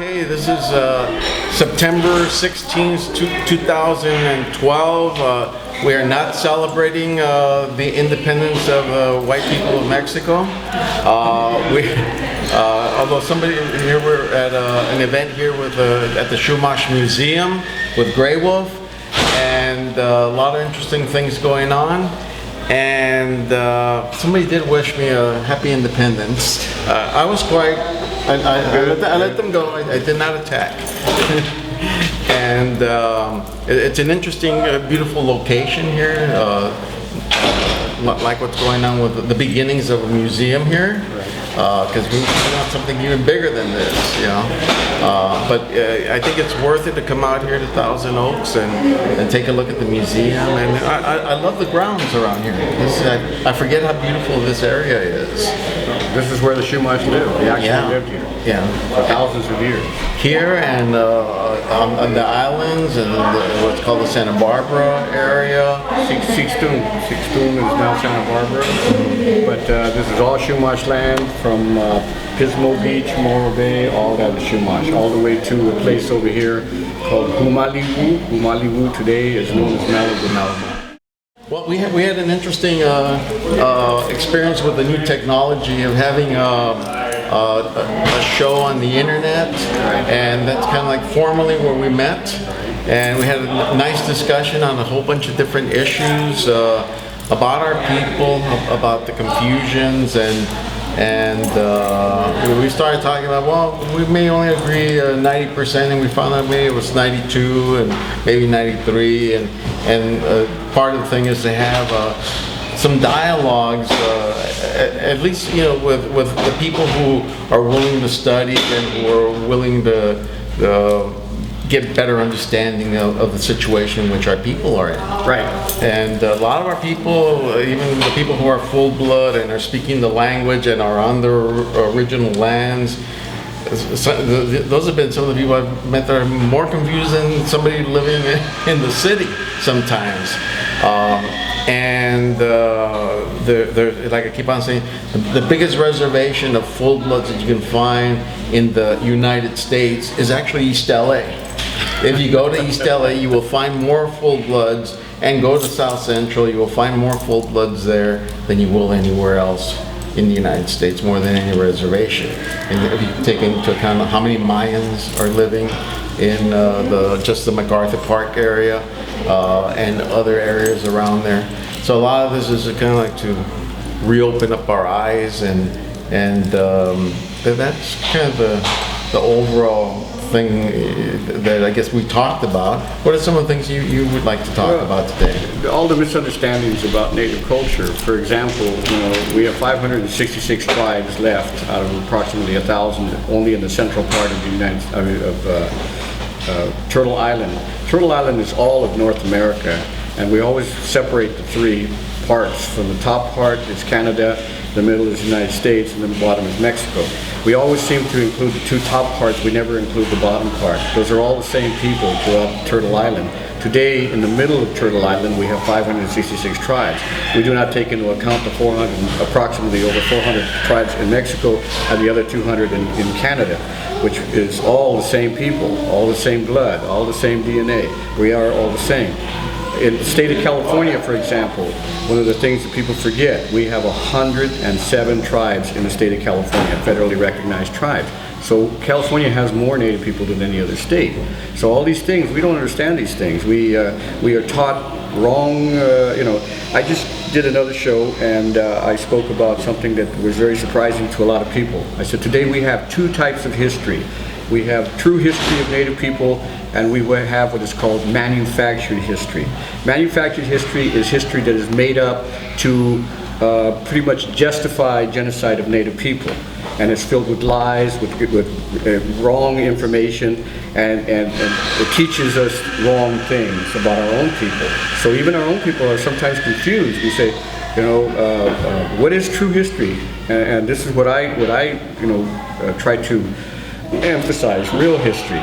Okay, this is September 16th, 2012. We are not celebrating the independence of white people of Mexico. Although somebody here, we're at an event here with at the Chumash Museum with Grey Wolf, and a lot of interesting things going on. And somebody did wish me a happy independence. I was quite. I let them go. I did not attack. And it's an interesting, beautiful location here. Like what's going on with the beginnings of a museum here, because we want something even bigger than this, you know. But I think it's worth it to come out here to Thousand Oaks and take a look at the museum. And I love the grounds around here. I forget how beautiful this area is. This is where the Chumash lived. They actually lived here. Yeah. For thousands of years. Here and on the islands and what's called the Santa Barbara area. Sixtoon is now Santa Barbara. But this is all Chumash land from Pismo Beach, Morro Bay, all that is Chumash. All the way to a place over here called Humaliwu. Humaliwu today is known as Malibu. Well, we had an interesting experience with the new technology of having a show on the internet, and that's kind of like formally where we met, and we had a nice discussion on a whole bunch of different issues about our people, about the confusions, and we started talking about, well, we may only agree 90%, and we found out maybe it was 92 and maybe 93, and part of the thing is to have some dialogues, at least, you know, with the people who are willing to study and who are willing to get better understanding of the situation in which our people are in. Right. And a lot of our people, even the people who are full blood and are speaking the language and are on their original lands, those have been some of the people I've met that are more confused than somebody living in the city sometimes. Like I keep on saying, the biggest reservation of full-bloods that you can find in the United States is actually East LA. If you go to East LA, you will find more full-bloods, and go to South Central, you will find more full-bloods there than you will anywhere else in the United States, more than any reservation. And if you take into account how many Mayans are living in just the MacArthur Park area and other areas around there. So a lot of this is kind of like to reopen up our eyes, and that's kind of the overall thing that I guess we talked about. What are some of the things you would like to talk about today? All the misunderstandings about Native culture. For example, you know, we have 566 tribes left out of approximately 1,000 only in the central part of the Turtle Island. Turtle Island is all of North America, and we always separate the three parts. From the top part is Canada, the middle is the United States, and the bottom is Mexico. We always seem to include the two top parts, we never include the bottom part. Those are all the same people throughout Turtle Island. Today, in the middle of Turtle Island, we have 566 tribes. We do not take into account the approximately over 400 tribes in Mexico and the other 200 in Canada, which is all the same people, all the same blood, all the same DNA. We are all the same. In the state of California, for example, one of the things that people forget, we have 107 tribes in the state of California, federally recognized tribes. So California has more Native people than any other state. So all these things, we don't understand these things. We are taught wrong, you know. I just did another show, and I spoke about something that was very surprising to a lot of people. I said, today we have two types of history. We have true history of Native people, and we have what is called manufactured history. Manufactured history is history that is made up to pretty much justify genocide of Native people. And it's filled with lies, with wrong information, and it teaches us wrong things about our own people. So even our own people are sometimes confused. We say, you know, what is true history? And this is what I try to emphasize, real history.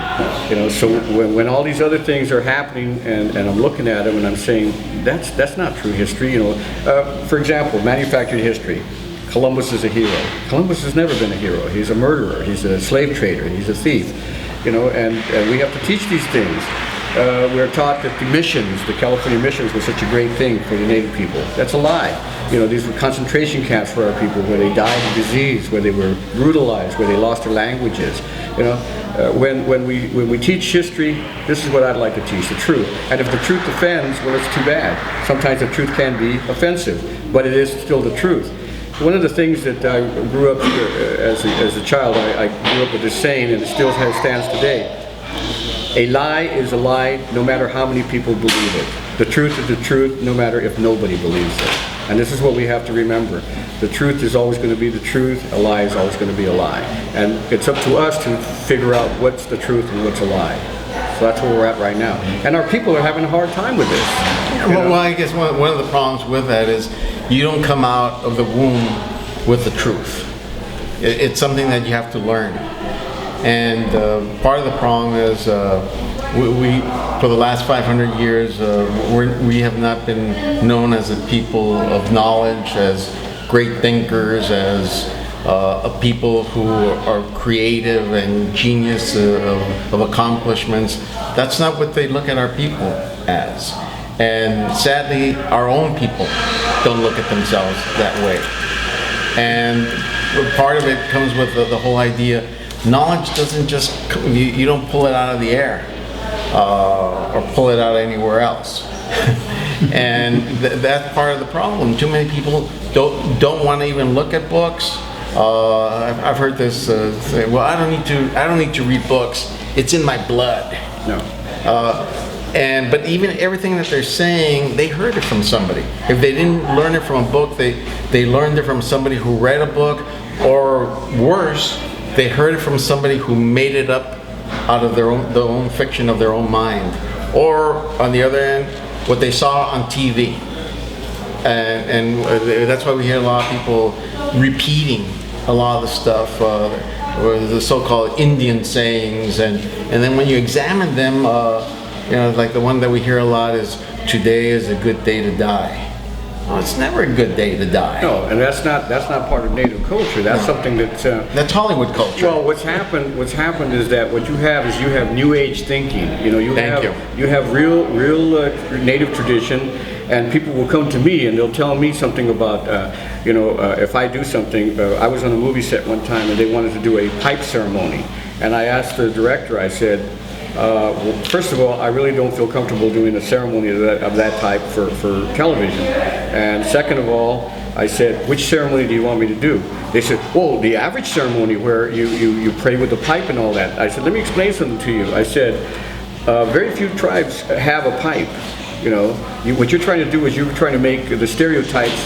You know, so when all these other things are happening, and I'm looking at them and I'm saying, that's not true history. You know, for example, manufactured history. Columbus is a hero. Columbus has never been a hero. He's a murderer. He's a slave trader. He's a thief. and we have to teach these things. We're taught that the California missions was such a great thing for the Native people. That's a lie. These were concentration camps for our people where they died of disease, where they were brutalized, where they lost their languages. When we teach history, this is what I'd like to teach, the truth. And if the truth offends, well, it's too bad. Sometimes the truth can be offensive, but it is still the truth. One of the things that I grew up as a child, I grew up with this saying, and it still stands today. A lie is a lie no matter how many people believe it. The truth is the truth no matter if nobody believes it. And this is what we have to remember. The truth is always going to be the truth, a lie is always going to be a lie. And it's up to us to figure out what's the truth and what's a lie. So that's where we're at right now. And our people are having a hard time with this. Well, I guess one of the problems with that is you don't come out of the womb with the truth. It's something that you have to learn. And part of the problem is we for the last 500 years, we have not been known as a people of knowledge, as great thinkers, as a people who are creative and genius of accomplishments. That's not what they look at our people as. And sadly, our own people don't look at themselves that way. And part of it comes with the whole idea, knowledge doesn't just, you don't pull it out of the air or pull it out anywhere else. And that's part of the problem. Too many people don't want to even look at books. I've heard this say, well, I don't need to read books. It's in my blood. No. But even everything that they're saying, they heard it from somebody. If they didn't learn it from a book, they learned it from somebody who read a book, or worse, they heard it from somebody who made it up out of their own fiction of their own mind. Or on the other end, what they saw on TV. And that's why we hear a lot of people repeating a lot of the stuff, the so-called Indian sayings, and then when you examine them, like the one that we hear a lot is, today is a good day to die. Well, it's never a good day to die. No, and that's not part of Native culture. That's something that's Hollywood culture. Well, what's happened is that what you have New Age thinking. You have real Native tradition, and people will come to me and they'll tell me something about if I do something. I was on a movie set one time and they wanted to do a pipe ceremony, and I asked the director. I said, well, first of all, I really don't feel comfortable doing a ceremony of that type for television. And second of all, I said, which ceremony do you want me to do? They said, well, the average ceremony where you pray with the pipe and all that. I said, let me explain something to you. I said, very few tribes have a pipe. What you're trying to do is you're trying to make the stereotypes,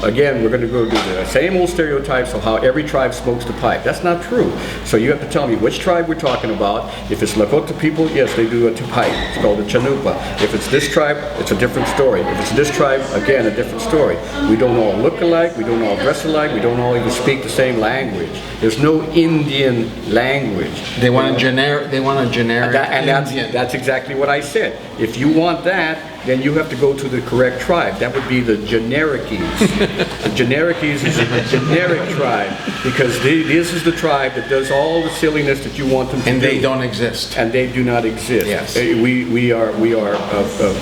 again, we're going to go do the same old stereotypes of how every tribe smokes the pipe. That's not true. So you have to tell me which tribe we're talking about. If it's Lakota people, yes, they do a pipe. It's called a chanupa. If it's this tribe, it's a different story. If it's this tribe, again, a different story. We don't all look alike, we don't all dress alike, we don't all even speak the same language. There's no Indian language. They want a generic and that's exactly what I said. If you want that, then you have to go to the correct tribe. That would be the Genericies. The Genericies is a generic tribe, because this is the tribe that does all the silliness that you want them to do. And they don't exist. And they do not exist. Yes. We are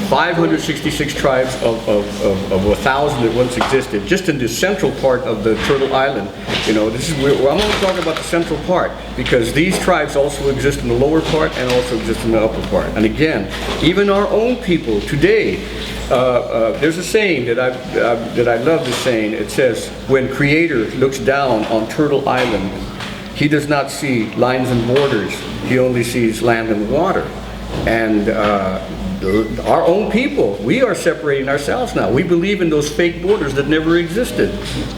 566 tribes of 1,000 that once existed, just in the central part of the Turtle Island. I'm only talking about the central part, because these tribes also exist in the lower part and also exist in the upper part. And again, even our own people today, there's a saying that I love this saying. It says, when Creator looks down on Turtle Island, he does not see lines and borders, he only sees land and water. And our own people, we are separating ourselves now. We believe in those fake borders that never existed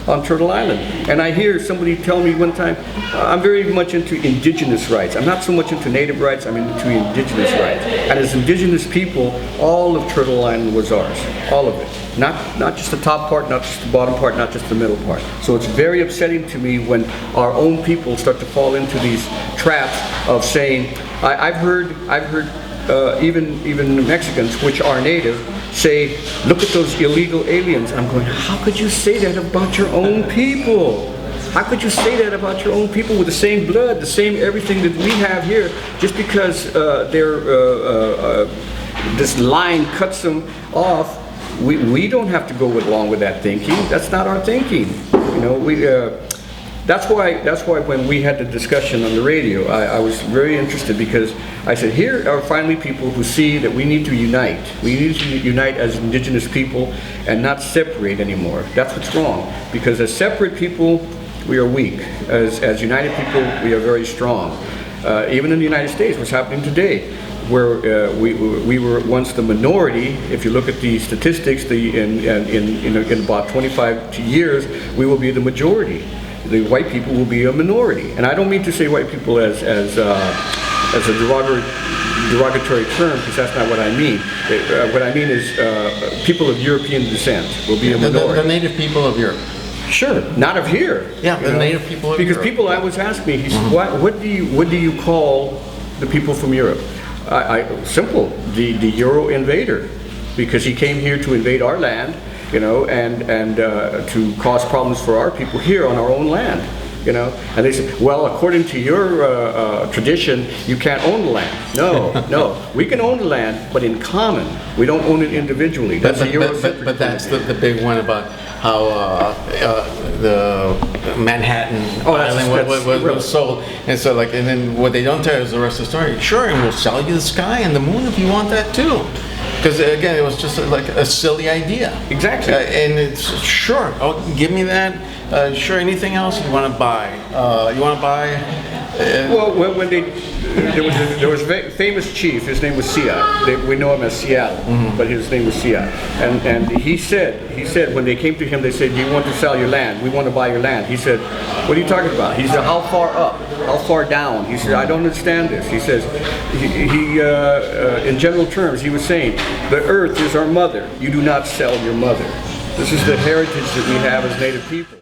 on Turtle Island. And I hear somebody tell me one time, I'm very much into indigenous rights. I'm not so much into native rights, I'm into indigenous rights. And as indigenous people, all of Turtle Island was ours, all of it. Not just the top part, not just the bottom part, not just the middle part. So it's very upsetting to me when our own people start to fall into these traps of saying, I've heard even Mexicans, which are native, say, look at those illegal aliens. I'm going, how could you say that about your own people? How could you say that about your own people with the same blood, the same everything that we have here, just because this line cuts them off? We don't have to go along with that thinking. That's not our thinking. You know, that's why when we had the discussion on the radio, I was very interested, because I said, here are finally people who see that we need to unite. We need to unite as indigenous people and not separate anymore. That's what's wrong, because as separate people, we are weak. As united people, we are very strong. Even in the United States, what's happening today, where we were once the minority. If you look at the statistics, in about 25 years, we will be the majority. The white people will be a minority. And I don't mean to say white people as a derogatory term, because that's not what I mean. What I mean is people of European descent will be a minority. The native people of Europe. Sure, not of here. Yeah, the native people of because Europe. People always ask me, he said, what do you call the people from Europe? Simple, the Euro invader, because he came here to invade our land, you know, and to cause problems for our people here on our own land, you know. And they say, well, according to your tradition, you can't own the land. No, we can own the land, but in common. We don't own it individually. That's but that's the big one about how the Manhattan Island was sold, and so and then what they don't tell you is the rest of the story. Sure, and we'll sell you the sky and the moon if you want that too. Because again, it was just like a silly idea. Exactly. And it's sure. Oh, give me that. Sure. Anything else you want to buy? You want to buy? Well, when there was a famous chief. His name was Sia. We know him as Seattle, but his name was Sia. And he said when they came to him, they said, "Do you want to sell your land? We want to buy your land." He said, "What are you talking about?" He said, "How far up? How far down?" He said, "I don't understand this." He says, in general terms, he was saying, "The earth is our mother. You do not sell your mother." This is the heritage that we have as Native people.